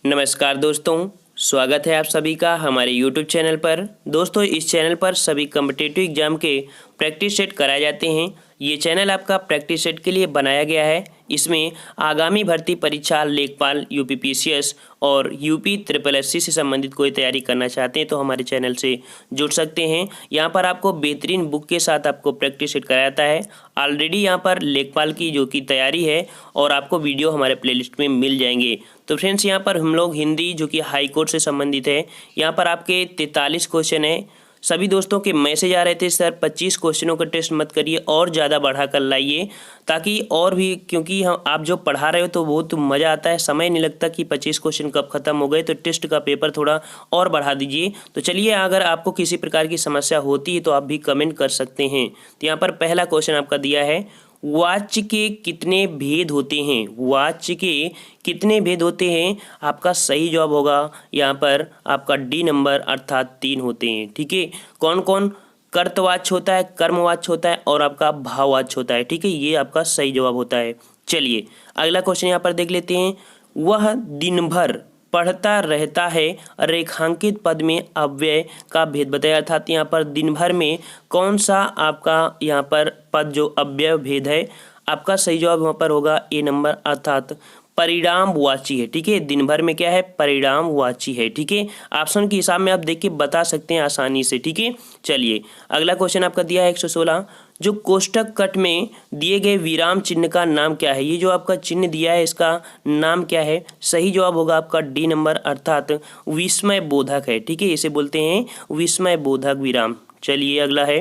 नमस्कार दोस्तों, स्वागत है आप सभी का हमारे YouTube चैनल पर। दोस्तों, इस चैनल पर सभी कॉम्पिटिटिव एग्जाम के प्रैक्टिस सेट कराए जाते हैं। ये चैनल आपका प्रैक्टिस सेट के लिए बनाया गया है। इसमें आगामी भर्ती परीक्षा लेखपाल, यूपीपीसीएस और यूपी ट्रिपल एससी से संबंधित कोई तैयारी करना चाहते हैं तो हमारे चैनल से जुड़ सकते हैं। यहाँ पर आपको बेहतरीन बुक के साथ आपको प्रैक्टिस सेट कराया जाता है। ऑलरेडी यहाँ पर लेखपाल की जो कि तैयारी है और आपको वीडियो हमारे प्लेलिस्ट में मिल जाएंगे। तो फ्रेंड्स, यहाँ पर हम लोग हिंदी जो कि हाई कोर्ट से संबंधित है, यहाँ पर आपके 43 क्वेश्चन है। सभी दोस्तों के मैसेज आ रहे थे, सर 25 क्वेश्चनों का टेस्ट मत करिए और ज़्यादा बढ़ा कर लाइए, ताकि और भी, क्योंकि हम आप जो पढ़ा रहे हो तो बहुत मज़ा आता है, समय नहीं लगता कि 25 क्वेश्चन कब खत्म हो गए। तो टेस्ट का पेपर थोड़ा और बढ़ा दीजिए। तो चलिए, अगर आपको किसी प्रकार की समस्या होती है तो आप भी कमेंट कर सकते हैं। तो यहाँ पर पहला क्वेश्चन आपका दिया है, वाच्य के कितने भेद होते हैं? वाच्य के कितने भेद होते हैं? आपका सही जवाब होगा यहाँ पर आपका डी नंबर, अर्थात 3 होते हैं। ठीक है, कौन कौन? कर्तवाच्य होता है, कर्मवाच्य होता है और आपका भाववाच्य होता है। ठीक है, ये आपका सही जवाब होता है। चलिए अगला क्वेश्चन यहाँ पर देख लेते हैं। वह दिन भर पढ़ता रहता है, रेखांकित पद में अव्यय का भेद बताया। अर्थात यहाँ पर दिन भर में कौन सा आपका यहाँ पर पद जो अव्यय भेद है, आपका सही जवाब यहाँ पर होगा ए नंबर, अर्थात परिणामवाची है। ठीक है, दिन भर में क्या है? परिणामवाची है। ठीक है, ऑप्शन के हिसाब में आप देख के बता सकते हैं आसानी से। ठीक है, चलिए अगला क्वेश्चन आपका दिया है 116, जो कोष्टक कट में दिए गए विराम चिन्ह का नाम क्या है? ये जो आपका चिन्ह दिया है इसका नाम क्या है? सही जवाब होगा आपका डी नंबर, अर्थात विस्मय बोधक है। ठीक है, इसे बोलते हैं विस्मय बोधक विराम। चलिए अगला है,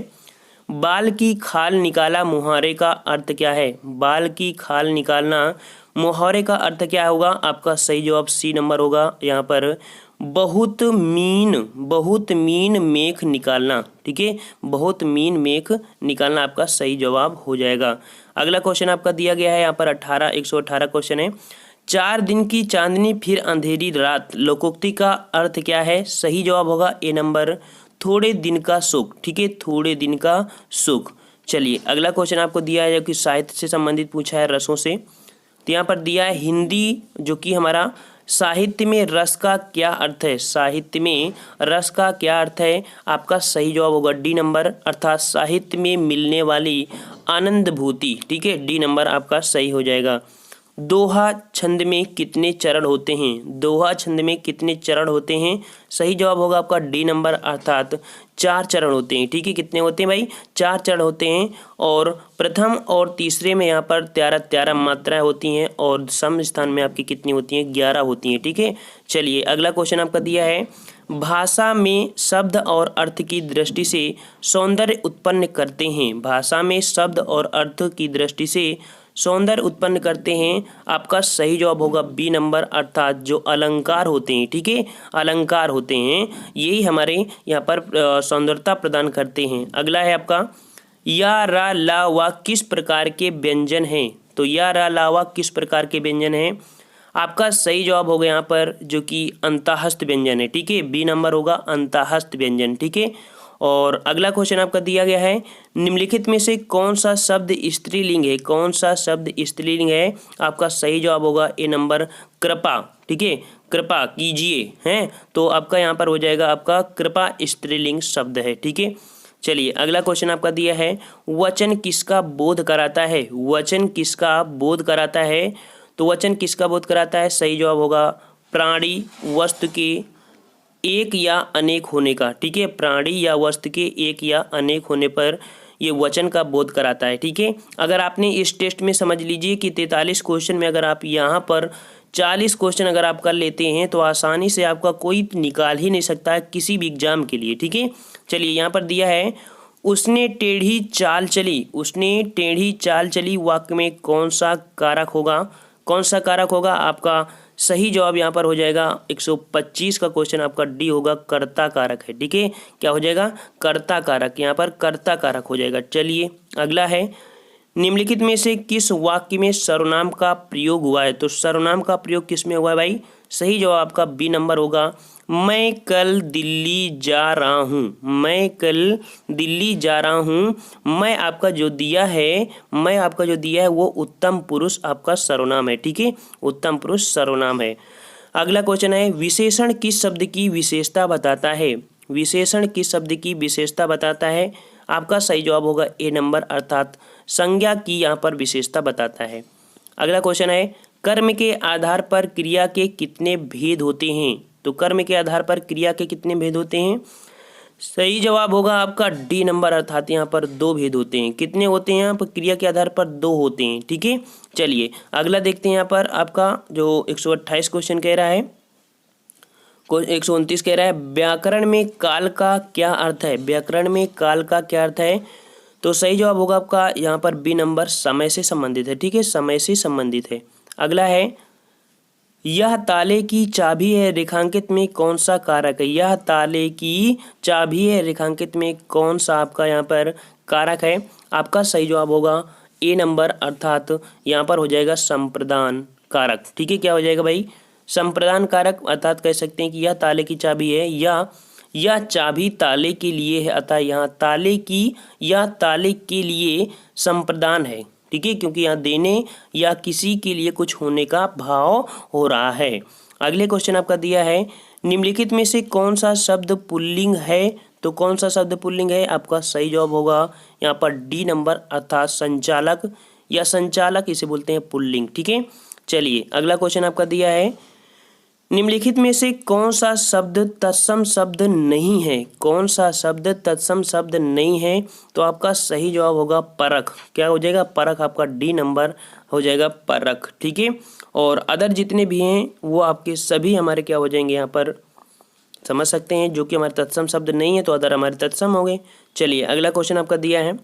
बाल की खाल निकाला मुहावरे का अर्थ क्या है? बाल की खाल निकालना मुहावरे का अर्थ क्या होगा? आपका सही जवाब सी नंबर होगा। यहाँ पर बहुत मीन मेख निकालना। ठीक है, बहुत मीन मेख निकालना आपका सही जवाब हो जाएगा। अगला क्वेश्चन आपका दिया गया है यहाँ पर 118 क्वेश्चन है, 4 दिन की चांदनी फिर अंधेरी रात, लोकोक्ति का अर्थ क्या है? सही जवाब होगा ए नंबर, थोड़े दिन का सुख। ठीक है, थोड़े दिन का सुख। चलिए अगला क्वेश्चन आपको दिया है जो कि साहित्य से संबंधित पूछा है, रसों से। तो यहाँ पर दिया है हिंदी जो कि हमारा साहित्य में रस का क्या अर्थ है? साहित्य में रस का क्या अर्थ है? आपका सही जवाब होगा डी नंबर, अर्थात साहित्य में मिलने वाली आनंदभूति। ठीक है, डी नंबर आपका सही हो जाएगा। दोहा छंद में कितने चरण होते हैं? दोहा छंद में कितने चरण होते हैं? सही जवाब होगा आपका डी नंबर, अर्थात 4 चरण होते हैं। ठीक है, कितने होते हैं भाई? 4 चरण होते हैं। और प्रथम और तीसरे में यहाँ पर 13 मात्राएं होती हैं और सम स्थान में आपकी कितनी होती हैं? 11 होती हैं। ठीक है, चलिए अगला क्वेश्चन आपका दिया है, भाषा में शब्द और अर्थ की दृष्टि से सौंदर्य उत्पन्न करते हैं। भाषा में शब्द और अर्थ की दृष्टि से सौंदर्य उत्पन्न करते हैं। आपका सही जवाब होगा बी नंबर, अर्थात जो अलंकार होते हैं। ठीक है, अलंकार होते हैं, यही हमारे यहाँ पर सौंदर्यता प्रदान करते हैं। अगला है आपका, या रा ला वा किस प्रकार के व्यंजन हैं? तो या रा ला वा किस प्रकार के व्यंजन हैं? आपका सही जवाब होगा यहाँ पर जो कि अंतःस्थ व्यंजन है। ठीक है, बी नंबर होगा अंतःस्थ व्यंजन। ठीक है, और अगला क्वेश्चन आपका दिया गया है, निम्नलिखित में से कौन सा शब्द स्त्रीलिंग है? कौन सा शब्द स्त्रीलिंग है? आपका सही जवाब होगा ए नंबर, कृपा। ठीक है, कृपा कीजिए हैं, तो आपका यहाँ पर हो जाएगा आपका कृपा स्त्रीलिंग शब्द है। ठीक है, चलिए अगला क्वेश्चन आपका दिया है, वचन किसका बोध कराता है? वचन किसका बोध कराता है? तो वचन किसका बोध कराता है? सही जवाब होगा प्राणी वस्तु के एक या अनेक होने का। ठीक है, प्राणी या वस्तु के एक या अनेक होने पर ये वचन का बोध कराता है। ठीक है, अगर आपने इस टेस्ट में समझ लीजिए कि 43 क्वेश्चन में अगर आप यहाँ पर 40 क्वेश्चन अगर आप कर लेते हैं तो आसानी से आपका कोई निकाल ही नहीं सकता है किसी भी एग्जाम के लिए। ठीक है, चलिए यहाँ पर दिया है, उसने टेढ़ी चाल चली। उसने टेढ़ी चाल चली वाक्य में कौन सा कारक होगा? कौन सा कारक होगा? आपका सही जवाब यहाँ पर हो जाएगा 125 का क्वेश्चन आपका डी होगा, कर्ता कारक है। ठीक है, क्या हो जाएगा? कर्ता कारक, यहाँ पर कर्ता कारक हो जाएगा। चलिए अगला है, निम्नलिखित में से किस वाक्य में सर्वनाम का प्रयोग हुआ है? तो सर्वनाम का प्रयोग किस में हुआ है भाई? सही जवाब आपका बी नंबर होगा, मैं कल दिल्ली जा रहा हूँ। मैं कल दिल्ली जा रहा हूँ। मैं आपका जो दिया है वो उत्तम पुरुष आपका सर्वनाम है। ठीक है, उत्तम पुरुष सर्वनाम है। अगला क्वेश्चन है विशेषण किस शब्द की विशेषता बताता है। विशेषण किस शब्द की विशेषता बताता है। आपका सही जवाब होगा ए नंबर, अर्थात संज्ञा की यहाँ पर विशेषता बताता है। अगला क्वेश्चन है कर्म के आधार पर क्रिया के कितने भेद होते हैं। तो कर्म के आधार पर क्रिया के कितने भेद होते हैं। सही जवाब होगा आपका डी नंबर, अर्थात यहाँ पर 2 भेद होते हैं। कितने होते हैं यहाँ पर क्रिया के आधार पर 2 होते हैं। ठीक है, चलिए अगला देखते हैं। यहाँ पर आपका जो 128 क्वेश्चन कह रहा है, 129 कह रहा है व्याकरण में काल का क्या अर्थ है। व्याकरण में काल का क्या अर्थ है। तो सही जवाब होगा आपका यहाँ पर बी नंबर, समय से संबंधित है। ठीक है, समय से संबंधित है। अगला है यह ताले की चाबी है, रेखांकित में कौन सा कारक है। यह ताले की चाबी है, रेखांकित में कौन सा आपका यहाँ पर कारक है। आपका सही जवाब होगा ए नंबर, अर्थात यहाँ पर हो जाएगा संप्रदान कारक। ठीक है, क्या हो जाएगा भाई, संप्रदान कारक, अर्थात कह सकते हैं कि यह ताले की चाबी है या यह चाबी ताले के लिए है, अतः यहाँ ताले की या ताले के लिए संप्रदान है। ठीक है, क्योंकि यहाँ देने या किसी के लिए कुछ होने का भाव हो रहा है। अगले क्वेश्चन आपका दिया है निम्नलिखित में से कौन सा शब्द पुल्लिंग है। तो कौन सा शब्द पुल्लिंग है। आपका सही जवाब होगा यहाँ पर डी नंबर, अर्थात संचालक या संचालक, इसे बोलते हैं पुल्लिंग। ठीक है, चलिए अगला क्वेश्चन आपका दिया है निम्नलिखित में से कौन सा शब्द तत्सम शब्द नहीं है। कौन सा शब्द तत्सम शब्द नहीं है। तो आपका सही जवाब होगा परख। क्या हो जाएगा, परख। आपका डी नंबर हो जाएगा परख। ठीक है, और अदर जितने भी हैं वो आपके सभी हमारे क्या हो जाएंगे, यहाँ पर समझ सकते हैं, जो कि हमारे तत्सम शब्द नहीं है तो अदर हमारे तत्सम हो गए। चलिए अगला क्वेश्चन आपका दिया है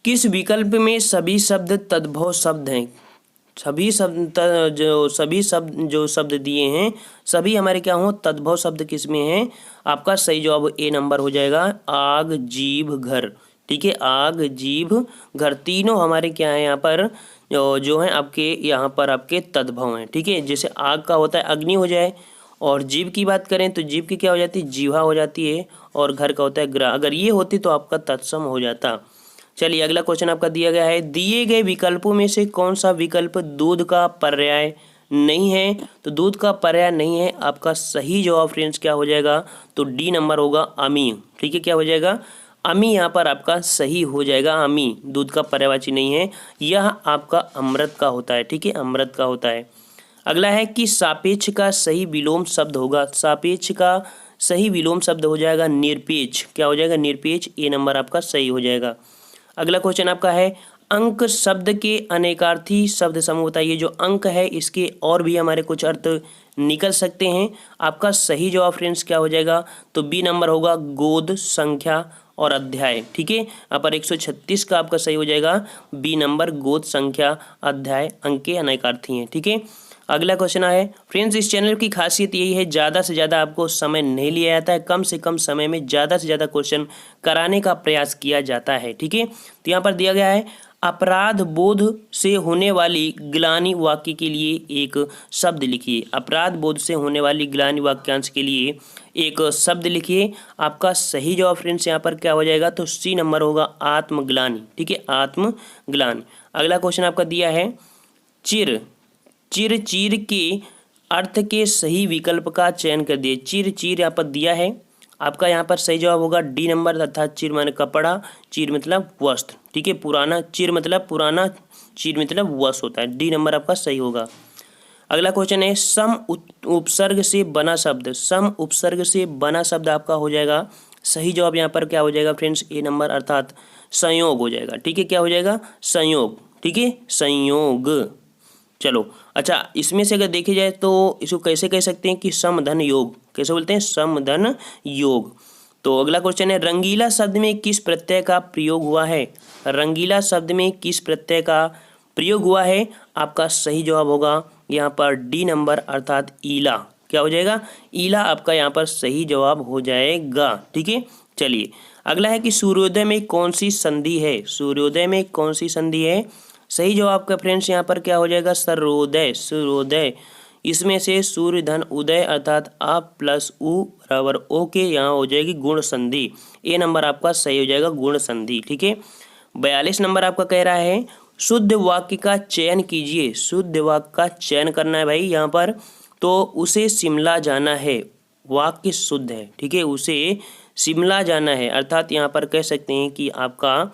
किस विकल्प में सभी शब्द तद्भव शब्द हैं। सभी शब्द जो शब्द दिए हैं सभी हमारे क्या हो, तद्भव शब्द किस में हैं। आपका सही जवाब ए नंबर हो जाएगा आग, जीभ, घर। ठीक है, आग, जीभ, घर, तीनों हमारे क्या है यहाँ पर जो है आपके यहाँ पर आपके तद्भव हैं। ठीक है, जैसे आग का होता है अग्नि हो जाए, और जीभ की बात करें तो जीभ की क्या हो जाती है, जीवा हो जाती है, और घर का होता है ग्रह। अगर ये होती तो आपका तत्सम हो जाता। चलिए अगला क्वेश्चन आपका दिया गया है दिए गए विकल्पों में से कौन सा विकल्प दूध का पर्याय नहीं है। तो दूध का पर्याय नहीं है। आपका सही जवाब फ्रेंड्स क्या हो जाएगा, तो डी नंबर होगा अमी। ठीक है, क्या हो जाएगा, अमी। यहाँ पर आपका सही हो जाएगा अमी, दूध का पर्यायवाची नहीं है। यह आपका अमृत का होता है। ठीक है, अमृत का होता है। अगला है कि सापेक्ष का सही विलोम शब्द होगा। सापेक्ष का सही विलोम शब्द हो जाएगा निरपेक्ष। क्या हो जाएगा, निरपेक्ष। ए नंबर आपका सही हो जाएगा। अगला क्वेश्चन आपका है अंक शब्द के अनेकार्थी शब्द समूह बताइए। जो अंक है इसके और भी हमारे कुछ अर्थ निकल सकते हैं। आपका सही जवाब फ्रेंड्स क्या हो जाएगा, तो बी नंबर होगा गोद, संख्या और अध्याय। ठीक है, यहाँ पर 136 का आपका सही हो जाएगा बी नंबर, गोद, संख्या, अध्याय, अंक के अनेकार्थी हैं। ठीक है, अगला क्वेश्चन है फ्रेंड्स इस चैनल की खासियत यही है ज़्यादा से ज़्यादा आपको समय नहीं लिया जाता है, कम से कम समय में ज़्यादा से ज़्यादा क्वेश्चन कराने का प्रयास किया जाता है। ठीक है, तो यहाँ पर दिया गया है अपराध बोध से होने वाली ग्लानि वाक्य के लिए एक शब्द लिखिए। अपराध बोध से होने वाली ग्लानि वाक्यांश के लिए एक शब्द लिखिए। आपका सही जवाब फ्रेंड्स यहाँ पर क्या हो जाएगा, तो सी नंबर होगा आत्मग्लानि। ठीक है, आत्मग्लानि। अगला क्वेश्चन आपका दिया है चिर चीर के अर्थ के सही विकल्प का चयन कर दिए। चीर यहाँ पर दिया है। आपका यहाँ पर सही जवाब होगा डी नंबर, अर्थात चिर माने कपड़ा, चीर मतलब वस्त्र। ठीक है, पुराना, चिर मतलब पुराना, चीर मतलब वस्त्र होता है। डी नंबर आपका सही होगा। अगला क्वेश्चन है सम उपसर्ग से बना शब्द। सम उपसर्ग से बना शब्द आपका हो जाएगा सही जवाब यहाँ पर क्या हो जाएगा फ्रेंड्स, ए नंबर, अर्थात संयोग हो जाएगा। ठीक है, क्या हो जाएगा, संयोग। ठीक है, संयोग। चलो अच्छा, इसमें से अगर देखे जाए तो इसको कैसे कह सकते हैं कि समधन योग। कैसे बोलते हैं, समधन योग। तो अगला क्वेश्चन है रंगीला शब्द में किस प्रत्यय का प्रयोग हुआ है। रंगीला शब्द में किस प्रत्यय का प्रयोग हुआ है। आपका सही जवाब होगा यहाँ पर डी नंबर, अर्थात ईला। क्या हो जाएगा, ईला आपका यहाँ पर सही जवाब हो जाएगा। ठीक है, चलिए अगला है कि सूर्योदय में कौन सी संधि है। सूर्योदय में कौन सी संधि है। सही जवाब का फ्रेंड्स यहाँ पर क्या हो जाएगा, सर्वोदय। सूर्योदय, इसमें से सूर्य धन उदय अर्थात आ प्लस उ बराबर ओ के यहाँ हो जाएगी गुण संधि। ए नंबर आपका सही हो जाएगा गुण संधि। ठीक है, 42 नंबर आपका कह रहा है शुद्ध वाक्य का चयन कीजिए। शुद्ध वाक्य का चयन करना है भाई। यहाँ पर तो उसे शिमला जाना है वाक्य शुद्ध है। ठीक है, उसे शिमला जाना है, अर्थात यहाँ पर कह सकते हैं कि आपका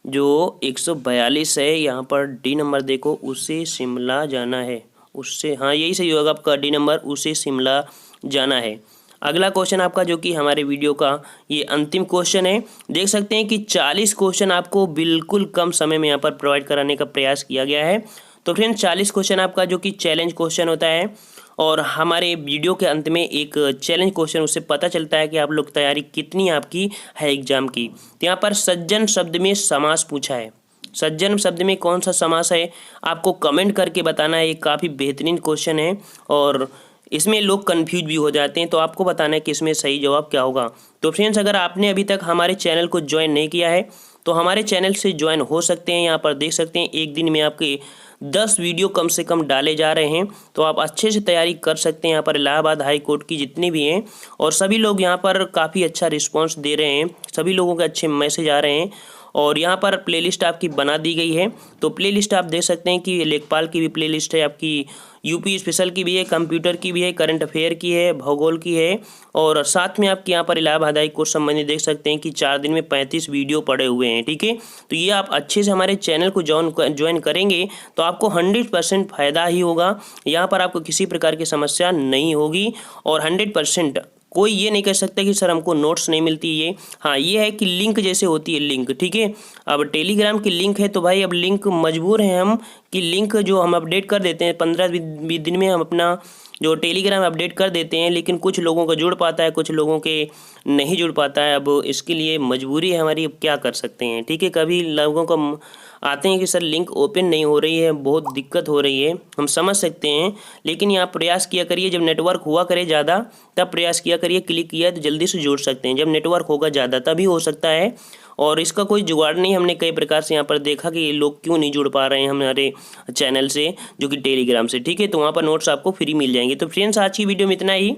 जो 142 है, यहाँ पर डी नंबर देखो, उसे शिमला जाना है, उससे, हाँ यही सही होगा आपका डी नंबर, उसे शिमला जाना है। अगला क्वेश्चन आपका जो कि हमारे वीडियो का ये अंतिम क्वेश्चन है, देख सकते हैं कि 40 क्वेश्चन आपको बिल्कुल कम समय में यहाँ पर प्रोवाइड कराने का प्रयास किया गया है। तो फ्रेंड्स 40 क्वेश्चन आपका जो कि चैलेंज क्वेश्चन होता है, और हमारे वीडियो के अंत में एक चैलेंज क्वेश्चन, उससे पता चलता है कि आप लोग तैयारी कितनी आपकी है एग्जाम की। तो यहाँ पर सज्जन शब्द में समास पूछा है, सज्जन शब्द में कौन सा समास है आपको कमेंट करके बताना है। ये काफ़ी बेहतरीन क्वेश्चन है और इसमें लोग कंफ्यूज भी हो जाते हैं, तो आपको बताना है कि इसमें सही जवाब क्या होगा। तो फ्रेंड्स अगर आपने अभी तक हमारे चैनल को ज्वाइन नहीं किया है तो हमारे चैनल से ज्वाइन हो सकते हैं। यहाँ पर देख सकते हैं एक दिन में आपके 10 वीडियो कम से कम डाले जा रहे हैं, तो आप अच्छे से तैयारी कर सकते हैं। यहाँ पर इलाहाबाद हाई कोर्ट की जितनी भी हैं, और सभी लोग यहाँ पर काफ़ी अच्छा रिस्पांस दे रहे हैं, सभी लोगों के अच्छे मैसेज आ रहे हैं। और यहाँ पर प्लेलिस्ट आपकी बना दी गई है, तो प्लेलिस्ट आप देख सकते हैं कि लेखपाल की भी प्लेलिस्ट है, आपकी यूपी स्पेशल की भी है, कंप्यूटर की भी है, करंट अफेयर की है, भूगोल की है, और साथ में आपके यहाँ पर इलाहाबाद हाई कोर्ट संबंधी देख सकते हैं कि 4 दिन में 35 वीडियो पड़े हुए हैं। ठीक है, तो ये आप अच्छे से हमारे चैनल को ज्वाइन करेंगे तो आपको 100% फ़ायदा ही होगा। यहाँ पर आपको किसी प्रकार की समस्या नहीं होगी, और 100% कोई ये नहीं कह सकता कि सर हमको नोट्स नहीं मिलती है। हाँ ये है कि लिंक जैसे होती है लिंक, ठीक है, अब टेलीग्राम की लिंक है तो भाई अब लिंक मजबूर हैं हम कि लिंक जो हम अपडेट कर देते हैं 15-20 दिन में हम अपना जो टेलीग्राम अपडेट कर देते हैं, लेकिन कुछ लोगों का जुड़ पाता है, कुछ लोगों के नहीं जुड़ पाता है। अब इसके लिए मजबूरी है हमारी, अब क्या कर सकते हैं। ठीक है, कभी लोगों को आते हैं कि सर लिंक ओपन नहीं हो रही है, बहुत दिक्कत हो रही है, हम समझ सकते हैं, लेकिन यहाँ प्रयास किया करिए, जब नेटवर्क हुआ करे ज़्यादा तब प्रयास किया करिए, क्लिक किया तो जल्दी से जुड़ सकते हैं, जब नेटवर्क होगा ज़्यादा तभी हो सकता है। और इसका कोई जुगाड़ नहीं, हमने कई प्रकार से यहाँ पर देखा कि ये लोग क्यों नहीं जुड़ पा रहे हैं हमारे चैनल से, जो कि टेलीग्राम से। ठीक है, तो वहाँ पर नोट्स आपको फ्री मिल जाएंगे। तो फ्रेंड्स आज की वीडियो में इतना ही,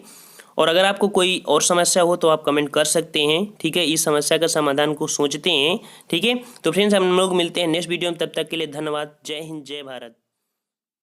और अगर आपको कोई और समस्या हो तो आप कमेंट कर सकते हैं। ठीक है, इस समस्या का समाधान को सोचते हैं। ठीक है, तो फ्रेंड्स हम लोग मिलते हैं नेक्स्ट वीडियो में, तब तक के लिए धन्यवाद। जय हिंद, जय भारत।